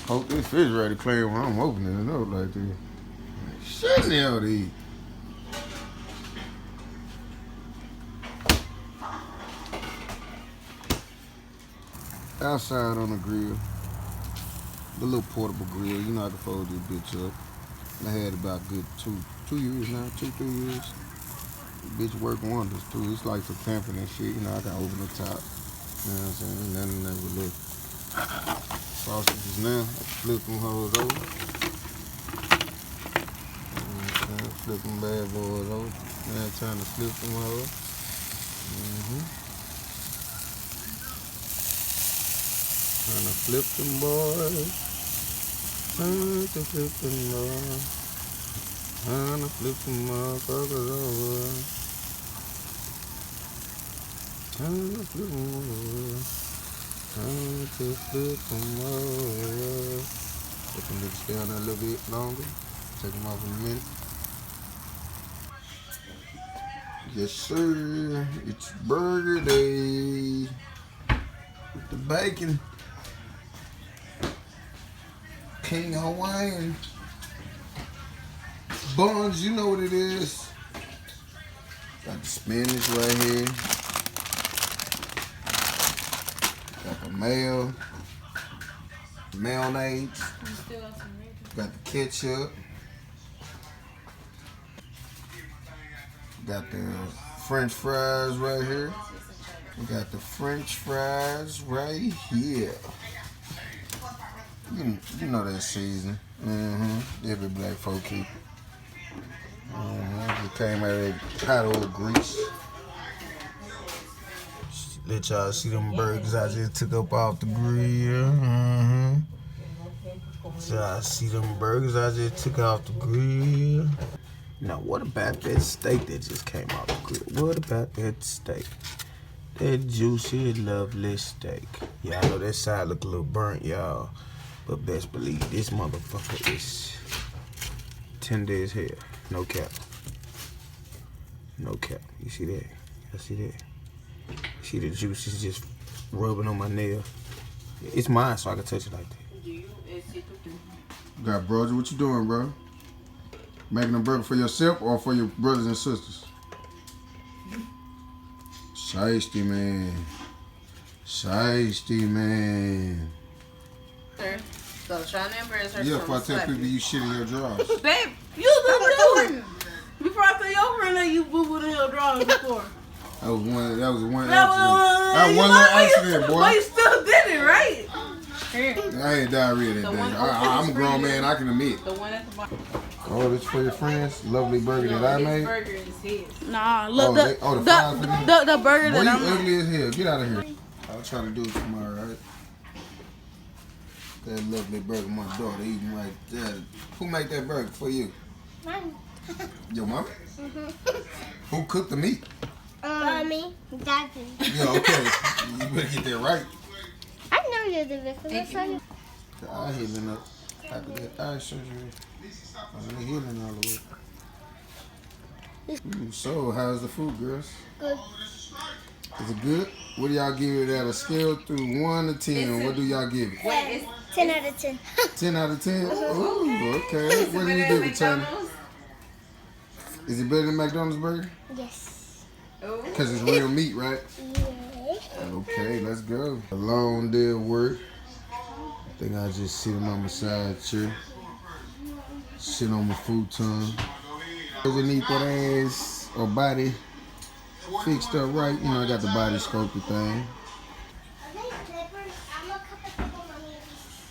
Hope this fish ready playing when I'm opening it up like this. Shit, the hell to eat. Outside on the grill. The little portable grill. You know I can fold this bitch up. I had about good 2 years now, 2-3 years. This bitch work wonders too. It's like for camping and shit. You know I can open the top. You know what I'm saying? Nothing that would look. Sausages now. I can flip them hoes over. Flip them bad boys over. Now trying to flip them over. Trying to flip them boys. Trying to flip them boys. Trying to flip them motherfuckers over. Trying to flip them over. Trying to flip them over. Let them niggas stay on there a little bit longer. Take them off in a minute. Yes, sir. It's burger day. With the bacon. King Hawaiian. Buns, you know what it is. Got the spinach right here. Got the mayo. Mayonnaise. Got the ketchup. Got the French fries right here. We got the French fries right here. You know that season. Every black folk keep. It came out of that hot old grease. Let y'all see them burgers I just took up off the grill. So I see them burgers I just took off the grill. Now what about that steak that just came off the grill? What about that steak? That juicy, lovely steak. Y'all know that side look a little burnt, y'all. But best believe this motherfucker is tender as hell. No cap. No cap. You see that? I see that. You see the juice is just rubbing on my nail. It's mine, so I can touch it like that. Got brother, what you doing, bro? Making a burger for yourself or for your brothers and sisters? Shiesty man. Shiesty man. So trying to embarrass her. Yeah, if I tell people you shit in your drawers. Babe, you been before I say your friend you boo boo in your drawers before. That was one accident. That was one little accident, boy. But you still did it, right? I had diarrhea that day. I'm a grown man, I can admit. The one at the bottom. Oh, this for your friends? Lovely burger that I made? Burger is his. Nah, look, the burger boy, that I'm you ugly as hell. Get out of here. I was trying to do it tomorrow, right? That lovely burger my daughter eating right there. Who made that burger for you? Mom. Your mama? Who cooked the meat? Mommy. Daddy. Yeah, okay. You better get that right. I know you did it because I The eye healing up after that eye surgery. I'm healing all the way. So, how's the food, girls? Good. Is it good? What do y'all give it at a scale through 1 to 10? What do y'all give it? Wait, 10 out of 10. 10 out of 10? Ooh, okay. What do you give it, China? Is it better than McDonald's burger? Yes. Because it's real meat, right? Yeah. Okay, let's go. A long day of work. I think I just sit on my side chair. Sit on my futon. Doesn't need that ass or body fixed up right. You know, I got the body sculpted thing.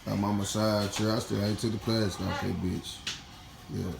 I'm on my side chair. I still ain't took the plastic off that bitch. Yeah.